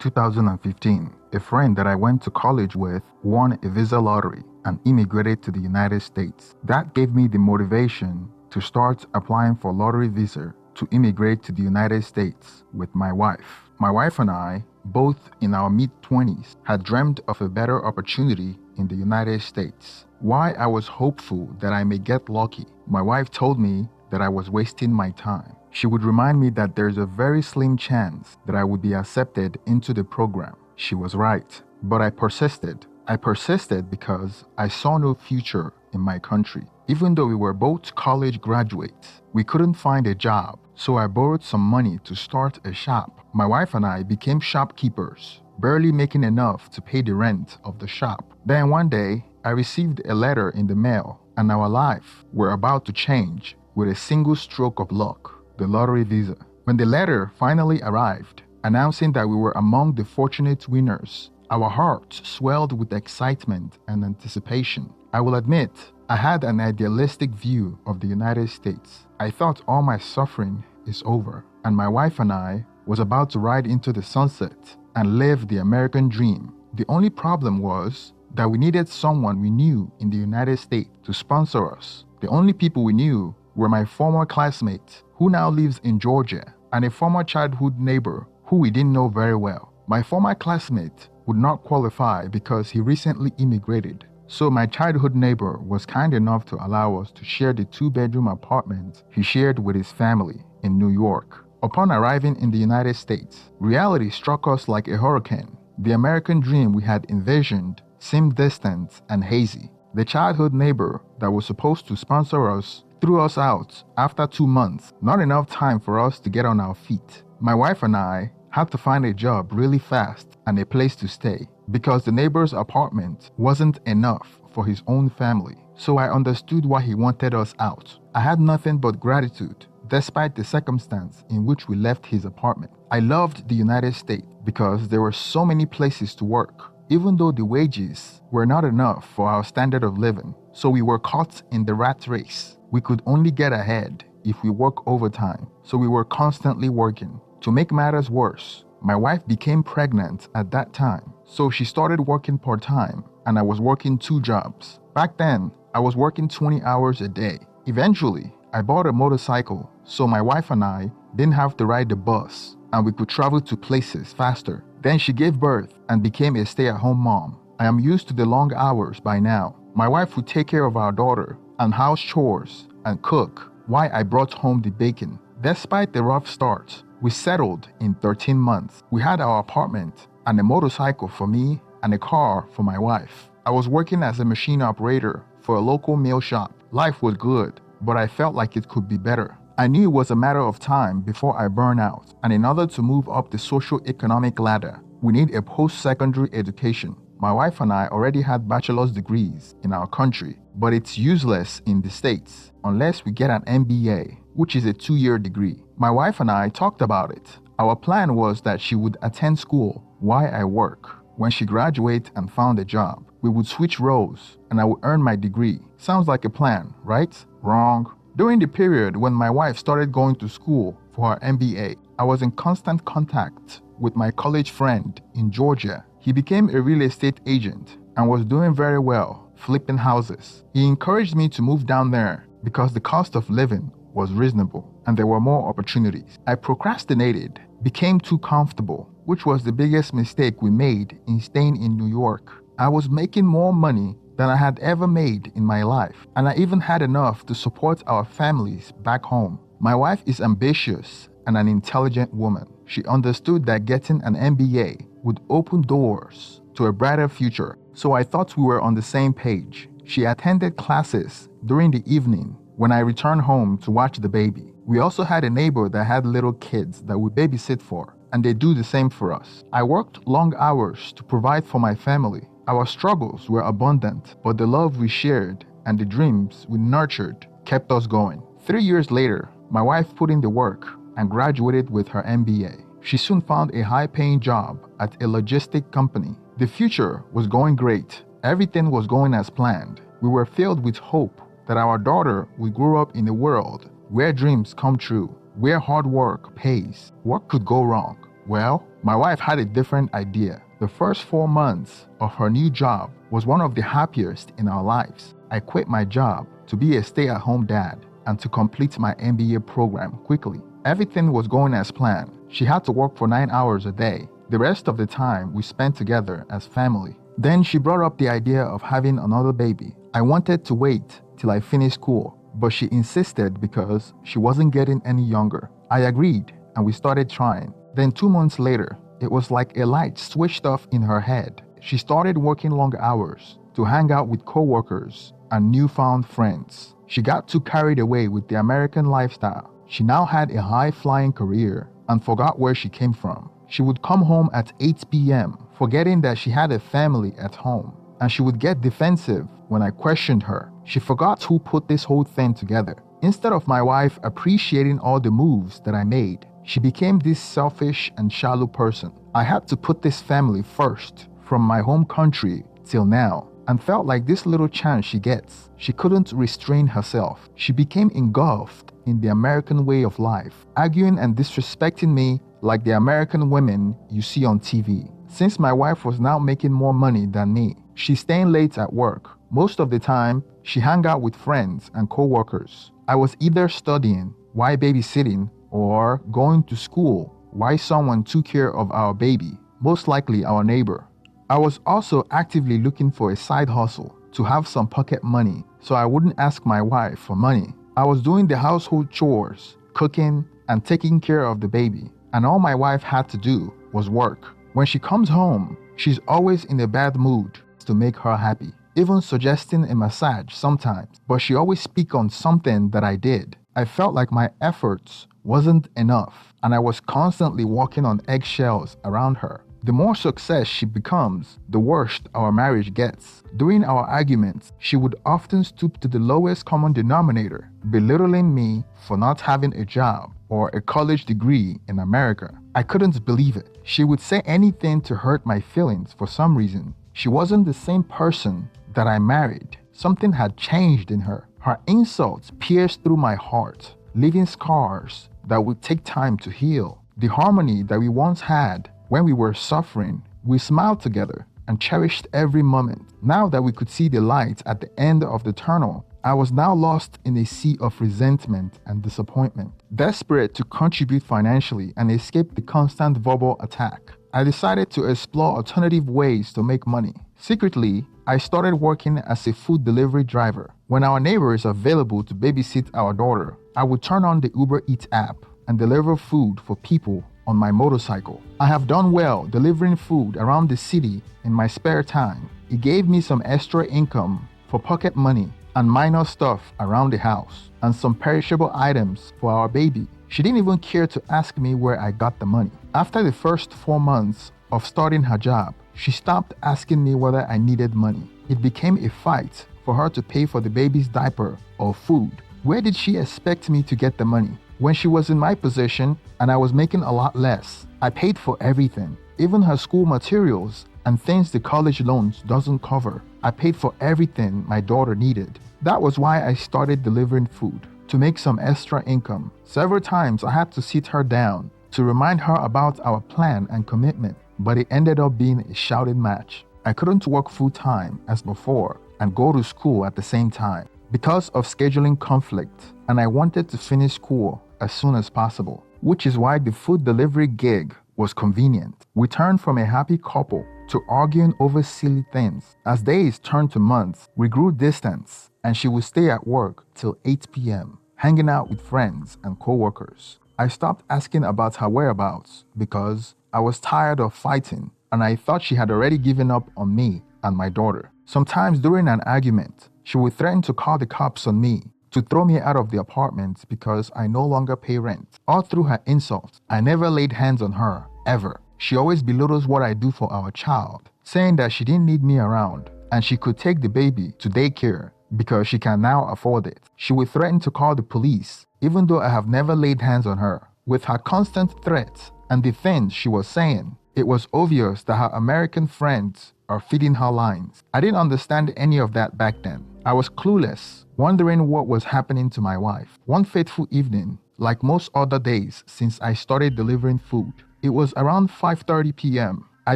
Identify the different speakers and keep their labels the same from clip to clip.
Speaker 1: 2015, a friend that I went to college with won a visa lottery and immigrated to the United States. That gave me the motivation to start applying for lottery visa to immigrate to the United States with my wife. My wife and I, both in our mid-20s, had dreamed of a better opportunity in the United States. Why I was hopeful that I may get lucky, my wife told me that I was wasting my time. She would remind me that there's a very slim chance that I would be accepted into the program. She was right, but I persisted. I persisted because I saw no future in my country. Even though we were both college graduates, we couldn't find a job, so I borrowed some money to start a shop. My wife and I became shopkeepers, barely making enough to pay the rent of the shop. Then one day, I received a letter in the mail, and our life were about to change with a single stroke of luck, the lottery visa. When the letter finally arrived, announcing that we were among the fortunate winners, our hearts swelled with excitement and anticipation. I will admit, I had an idealistic view of the United States. I thought all my suffering is over, and my wife and I was about to ride into the sunset and live the American dream. The only problem was that we needed someone we knew in the United States to sponsor us. The only people we knew were my former classmate, who now lives in Georgia, and a former childhood neighbor who we didn't know very well. My former classmate would not qualify because he recently immigrated, so my childhood neighbor was kind enough to allow us to share the two-bedroom apartment he shared with his family in New York. Upon arriving in the United States, reality struck us like a hurricane. The American dream we had envisioned seemed distant and hazy. The childhood neighbor that was supposed to sponsor us threw us out after 2 months, not enough time for us to get on our feet. My wife and I had to find a job really fast and a place to stay because the neighbor's apartment wasn't enough for his own family. So I understood why he wanted us out. I had nothing but gratitude despite the circumstance in which we left his apartment. I loved the United States because there were so many places to work, even though the wages were not enough for our standard of living. So we were caught in the rat race. We could only get ahead if we work overtime, so we were constantly working. To make matters worse, my wife became pregnant at that time, so she started working part-time, and I was working 2 jobs. Back then, I was working 20 hours a day. Eventually, I bought a motorcycle, so my wife and I didn't have to ride the bus, and we could travel to places faster. Then she gave birth and became a stay-at-home mom. I am used to the long hours by now. My wife would take care of our daughter and house chores and cook while I brought home the bacon. Despite the rough start, we settled in 13 months. We had our apartment and a motorcycle for me and a car for my wife. I was working as a machine operator for a local mail shop. Life was good, but I felt like it could be better. I knew it was a matter of time before I burn out, and in order to move up the socio-economic ladder, we need a post-secondary education. My wife and I already had bachelor's degrees in our country, but it's useless in the States unless we get an MBA, which is a 2-year degree. My wife and I talked about it. Our plan was that she would attend school while I work. When she graduated and found a job, we would switch roles and I would earn my degree. Sounds like a plan, right? Wrong. During the period when my wife started going to school for her MBA, I was in constant contact with my college friend in Georgia. He became a real estate agent and was doing very well, flipping houses. He encouraged me to move down there because the cost of living was reasonable and there were more opportunities. I procrastinated, became too comfortable, which was the biggest mistake we made in staying in New York. I was making more money than I had ever made in my life, and I even had enough to support our families back home. My wife is ambitious and an intelligent woman. She understood that getting an MBA would open doors to a brighter future, so I thought we were on the same page. She attended classes during the evening when I returned home to watch the baby. We also had a neighbor that had little kids that we babysit for, and they do the same for us. I worked long hours to provide for my family. Our struggles were abundant, but the love we shared and the dreams we nurtured kept us going. 3 years later, my wife put in the work and graduated with her MBA. She soon found a high-paying job at a logistic company. The future was going great. Everything was going as planned. We were filled with hope that our daughter would grow up in a world where dreams come true, where hard work pays. What could go wrong? Well, my wife had a different idea. The first 4 months of her new job was one of the happiest in our lives. I quit my job to be a stay-at-home dad and to complete my MBA program quickly. Everything was going as planned. She had to work for 9 hours a day. The rest of the time we spent together as family. Then she brought up the idea of having another baby. I wanted to wait till I finished school, but she insisted because she wasn't getting any younger. I agreed and we started trying. Then 2 months later, it was like a light switched off in her head. She started working long hours to hang out with coworkers and newfound friends. She got too carried away with the American lifestyle. She now had a high-flying career and forgot where she came from. She would come home at 8 p.m., forgetting that she had a family at home, and she would get defensive when I questioned her. She forgot who put this whole thing together. Instead of my wife appreciating all the moves that I made, she became this selfish and shallow person. I had to put this family first from my home country till now, and felt like this little chance she gets, she couldn't restrain herself. She became engulfed in the American way of life, arguing and disrespecting me like the American women you see on TV. Since my wife was now making more money than me, she's staying late at work. Most of the time, she hung out with friends and co-workers. I was either studying while babysitting or going to school while someone took care of our baby, most likely our neighbor. I was also actively looking for a side hustle to have some pocket money so I wouldn't ask my wife for money. I was doing the household chores, cooking, and taking care of the baby, and all my wife had to do was work. When she comes home, she's always in a bad mood to make her happy, even suggesting a massage sometimes, but she always speaks on something that I did. I felt like my efforts wasn't enough, and I was constantly walking on eggshells around her. The more success she becomes, the worse our marriage gets. During our arguments, she would often stoop to the lowest common denominator, belittling me for not having a job or a college degree in America. I couldn't believe it. She would say anything to hurt my feelings for some reason. She wasn't the same person that I married. Something had changed in her. Her insults pierced through my heart, leaving scars that would take time to heal. The harmony that we once had when we were suffering, we smiled together and cherished every moment. Now that we could see the light at the end of the tunnel, I was now lost in a sea of resentment and disappointment. Desperate to contribute financially and escape the constant verbal attack, I decided to explore alternative ways to make money. Secretly, I started working as a food delivery driver. When our neighbor is available to babysit our daughter, I would turn on the Uber Eats app and deliver food for people on my motorcycle. I have done well delivering food around the city in my spare time. It gave me some extra income for pocket money and minor stuff around the house and some perishable items for our baby. She didn't even care to ask me where I got the money. After the first 4 months of starting her job, she stopped asking me whether I needed money. It became a fight for her to pay for the baby's diaper or food. Where did she expect me to get the money? When she was in my position and I was making a lot less, I paid for everything, even her school materials and things the college loans doesn't cover. I paid for everything my daughter needed. That was why I started delivering food, to make some extra income. Several times I had to sit her down to remind her about our plan and commitment, but it ended up being a shouting match. I couldn't work full-time as before and go to school at the same time because of scheduling conflict, and I wanted to finish school as soon as possible, which is why the food delivery gig was convenient. We turned from a happy couple to arguing over silly things. As days turned to months, we grew distance, and she would stay at work till 8 p.m., hanging out with friends and co-workers. I stopped asking about her whereabouts because I was tired of fighting, and I thought she had already given up on me and my daughter. Sometimes during an argument, she would threaten to call the cops on me, to throw me out of the apartment because I no longer pay rent. All through her insults, I never laid hands on her, ever. She always belittles what I do for our child, saying that she didn't need me around and she could take the baby to daycare because she can now afford it. She would threaten to call the police, even though I have never laid hands on her. With her constant threats and the things she was saying, it was obvious that her American friends are feeding her lines. I didn't understand any of that back then. I was clueless, wondering what was happening to my wife. One fateful evening, like most other days since I started delivering food, It was around 5:30 p.m. I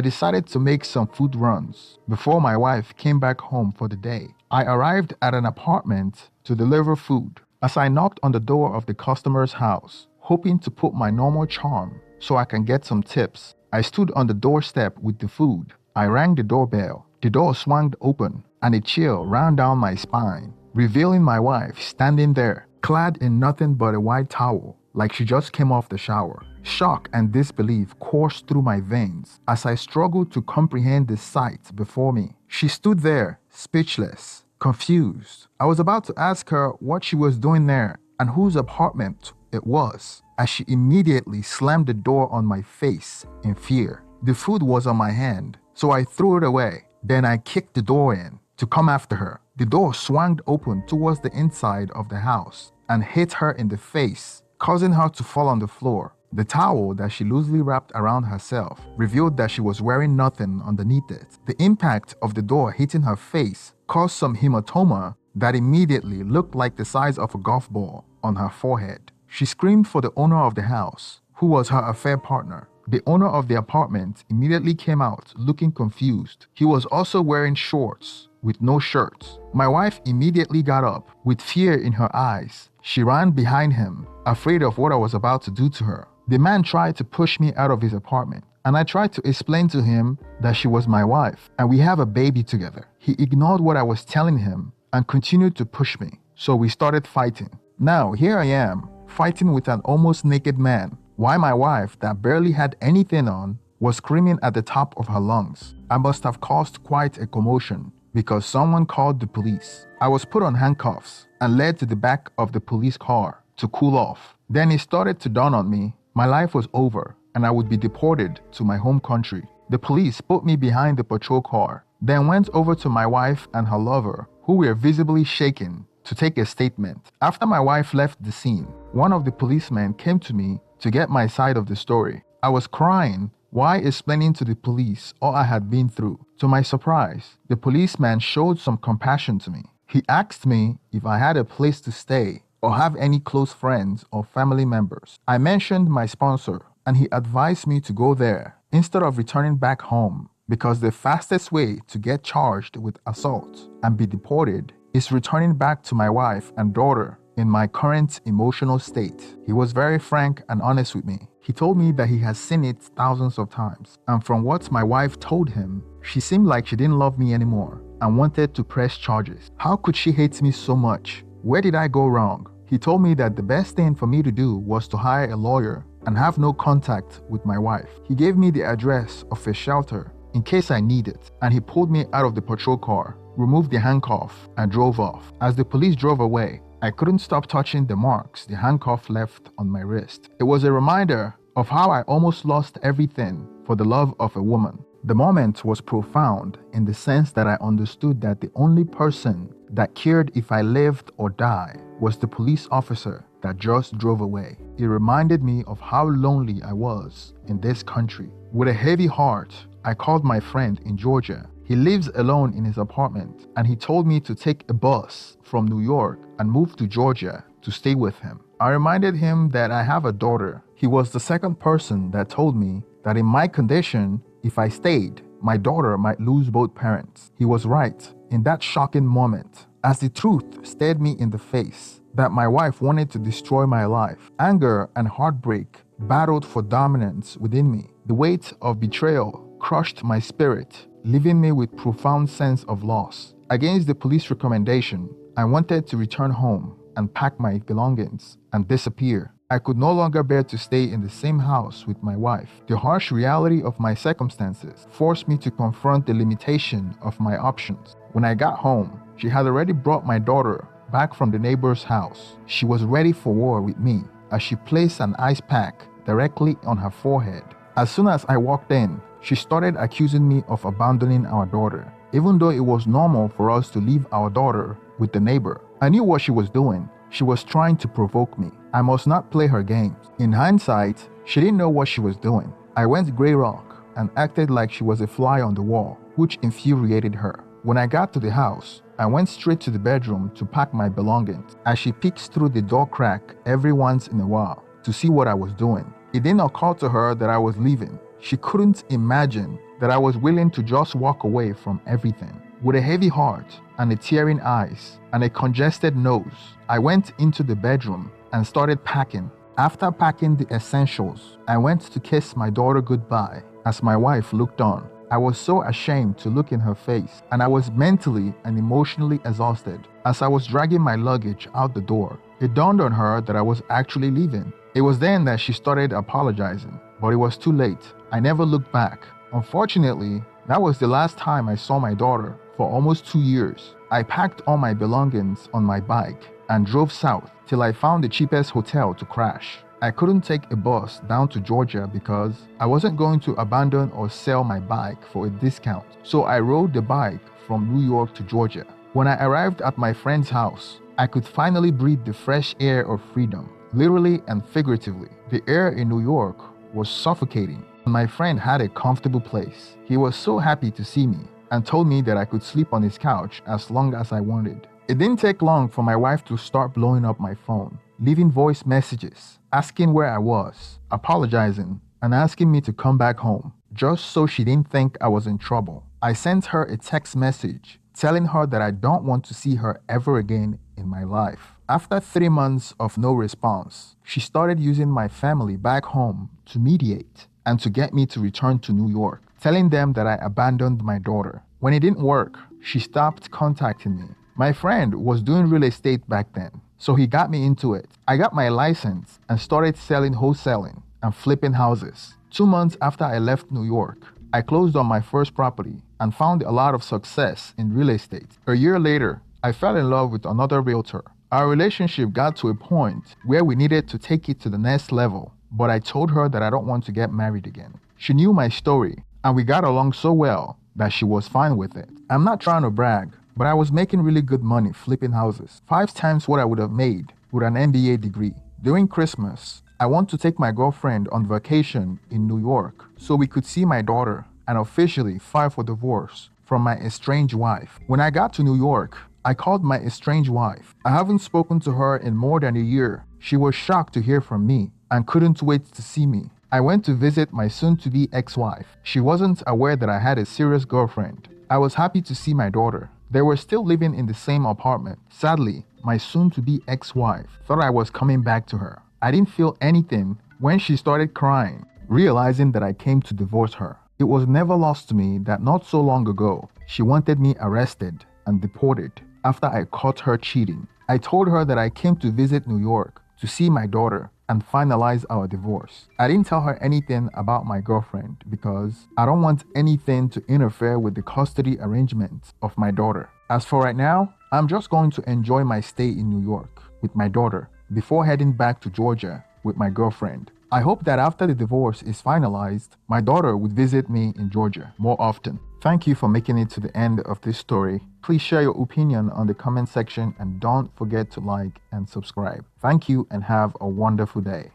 Speaker 1: decided to make some food runs before my wife came back home for the day. I arrived at an apartment to deliver food. As I knocked on the door of the customer's house, hoping to put my normal charm so I can get some tips, I stood on the doorstep with the food. I rang the doorbell. The door swung open and a chill ran down my spine, revealing my wife standing there, clad in nothing but a white towel, like she just came off the shower. Shock and disbelief coursed through my veins as I struggled to comprehend the sight before me. She stood there, speechless, confused. I was about to ask her what she was doing there and whose apartment it was, as she immediately slammed the door on my face in fear. The food was on my hand, so I threw it away. Then I kicked the door in to come after her. The door swung open towards the inside of the house and hit her in the face, causing her to fall on the floor. The towel that she loosely wrapped around herself revealed that she was wearing nothing underneath it. The impact of the door hitting her face caused some hematoma that immediately looked like the size of a golf ball on her forehead. She screamed for the owner of the house, who was her affair partner. The owner of the apartment immediately came out looking confused. He was also wearing shorts with no shirt. My wife immediately got up with fear in her eyes. She ran behind him, afraid of what I was about to do to her. The man tried to push me out of his apartment, and I tried to explain to him that she was my wife and we have a baby together. He ignored what I was telling him and continued to push me, so we started fighting. Now here I am, fighting with an almost naked man, while my wife, that barely had anything on, was screaming at the top of her lungs. I must have caused quite a commotion because someone called the police. I was put on handcuffs and led to the back of the police car to cool off. Then it started to dawn on me my life was over and I would be deported to my home country. The police put me behind the patrol car, then went over to my wife and her lover, who were visibly shaken, to take a statement. After my wife left the scene, one of the policemen came to me to get my side of the story. I was crying while explaining to the police all I had been through. To my surprise, the policeman showed some compassion to me. He asked me if I had a place to stay or have any close friends or family members. I mentioned my sponsor, and he advised me to go there instead of returning back home because the fastest way to get charged with assault and be deported is returning back to my wife and daughter in my current emotional state. He was very frank and honest with me. He told me that he has seen it thousands of times, and from what my wife told him, she seemed like she didn't love me anymore and wanted to press charges. How could she hate me so much? Where did I go wrong? He told me that the best thing for me to do was to hire a lawyer and have no contact with my wife. He gave me the address of a shelter in case I need it, and he pulled me out of the patrol car, removed the handcuff, and drove off. As the police drove away, I couldn't stop touching the marks the handcuff left on my wrist. It was a reminder of how I almost lost everything for the love of a woman. The moment was profound in the sense that I understood that the only person that cared if I lived or died was the police officer that just drove away. It reminded me of how lonely I was in this country. With a heavy heart, I called my friend in Georgia. He lives alone in his apartment, and he told me to take a bus from New York and move to Georgia to stay with him. I reminded him that I have a daughter. He was the second person that told me that in my condition, if I stayed, my daughter might lose both parents. He was right in that shocking moment, as the truth stared me in the face that my wife wanted to destroy my life. Anger and heartbreak battled for dominance within me. The weight of betrayal crushed my spirit, leaving me with profound sense of loss. Against the police recommendation, I wanted to return home and pack my belongings and disappear. I could no longer bear to stay in the same house with my wife. The harsh reality of my circumstances forced me to confront the limitation of my options. When I got home, she had already brought my daughter back from the neighbor's house. She was ready for war with me as she placed an ice pack directly on her forehead. As soon as I walked in, she started accusing me of abandoning our daughter, even though it was normal for us to leave our daughter with the neighbor. I knew what she was doing. She was trying to provoke me. I must not play her games. In hindsight, she didn't know what she was doing. I went grey rock and acted like she was a fly on the wall, which infuriated her. When I got to the house, I went straight to the bedroom to pack my belongings. As she peeks through the door crack every once in a while to see what I was doing, It didn't occur to her that I was leaving. She couldn't imagine that I was willing to just walk away from everything. With a heavy heart and a tearing eyes and a congested nose, I went into the bedroom and started packing. After packing the essentials, I went to kiss my daughter goodbye as my wife looked on. I was so ashamed to look in her face, and I was mentally and emotionally exhausted. As I was dragging my luggage out the door, it dawned on her that I was actually leaving. It was then that she started apologizing, but it was too late. I never looked back. Unfortunately, that was the last time I saw my daughter for almost 2 years. I packed all my belongings on my bike and drove south till I found the cheapest hotel to crash. I couldn't take a bus down to Georgia because I wasn't going to abandon or sell my bike for a discount. So I rode the bike from New York to Georgia. When I arrived at my friend's house, I could finally breathe the fresh air of freedom, literally and figuratively. The air in New York was suffocating, and my friend had a comfortable place. He was so happy to see me and told me that I could sleep on his couch as long as I wanted. It didn't take long for my wife to start blowing up my phone, leaving voice messages, asking where I was, apologizing, and asking me to come back home, just so she didn't think I was in trouble. I sent her a text message telling her that I don't want to see her ever again in my life. After 3 months of no response, she started using my family back home to mediate and to get me to return to New York, telling them that I abandoned my daughter. When it didn't work, she stopped contacting me. My friend was doing real estate back then, so he got me into it. I got my license and started selling wholesaling and flipping houses. 2 months after I left New York, I closed on my first property and found a lot of success in real estate. A year later, I fell in love with another realtor. Our relationship got to a point where we needed to take it to the next level, but I told her that I don't want to get married again. She knew my story, and we got along so well that she was fine with it. I'm not trying to brag, but I was making really good money flipping houses, 5 times what I would have made with an MBA degree. During Christmas, I want to take my girlfriend on vacation in New York so we could see my daughter and officially file for divorce from my estranged wife. When I got to New York, I called my estranged wife. I haven't spoken to her in more than a year. She was shocked to hear from me and couldn't wait to see me. I went to visit my soon-to-be ex-wife. She wasn't aware that I had a serious girlfriend. I was happy to see my daughter. They were still living in the same apartment. Sadly, my soon-to-be ex-wife thought I was coming back to her. I didn't feel anything when she started crying, realizing that I came to divorce her. It was never lost to me that not so long ago, she wanted me arrested and deported after I caught her cheating. I told her that I came to visit New York to see my daughter and finalize our divorce. I didn't tell her anything about my girlfriend because I don't want anything to interfere with the custody arrangements of my daughter. As for right now, I'm just going to enjoy my stay in New York with my daughter before heading back to Georgia with my girlfriend. I hope that after the divorce is finalized, my daughter would visit me in Georgia more often. Thank you for making it to the end of this story. Please share your opinion on the comment section and don't forget to like and subscribe. Thank you and have a wonderful day.